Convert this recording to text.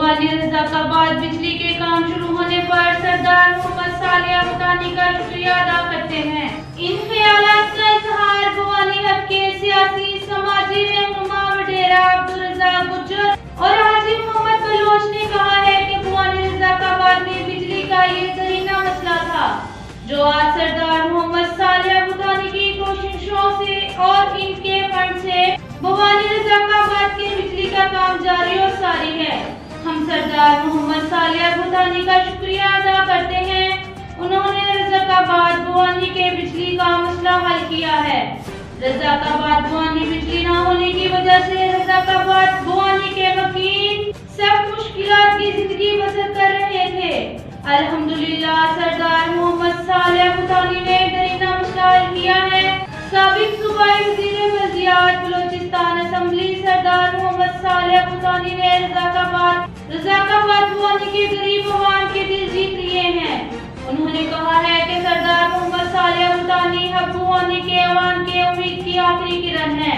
भवानी रज़ाकाबाद बिजली के काम शुरू होने पर सरदार मोहम्मद सालिया भूटानी का शुक्रिया अदा करते हैं। इन ख्यालात का इजहार भवानी हक के सियासी समाजी रहनुमा वडेरा अब्दुल रज़ाक गुज्जर और हाजी मोहम्मद बलोच ने कहा है कि भवानी रज़ाकाबाद में बिजली का ये दरीना मसला था जो आज सरदार मोहम्मद सालिया भूटानी की कोशिशों से और इनके फंड से भवानी रज़ाकाबाद के बिजली का काम जारी और सारी है। हम सरदार मोहम्मद सालिया भूटानी का शुक्रिया अदा करते हैं। उन्होंने रज़ाकाबाद भवानी के बिजली का मसला हल किया है। रज़ाकाबाद भवानी बिजली न होने की वजह से रज़ाकाबाद भवानी के वकील सब मुश्किलात की जिंदगी बसर कर रहे थे। अल्हम्दुलिल्लाह सरदार मोहम्मद सालिया भूटानी ने दरीना मसला हल किया है। साबिक सूबाई वज़ीर वज़ियात बलोचिस्तान असेंबली सरदार मोहम्मद सालिया भूटानी ने रज़ाकाबाद भवानी के गरीब अवाम के दिल जीत लिए हैं। उन्होंने कहा है कि सरदार मोहम्मद सालिया भूटानी हक भवानी के अवाम के उम्मीद की आखिरी किरण है।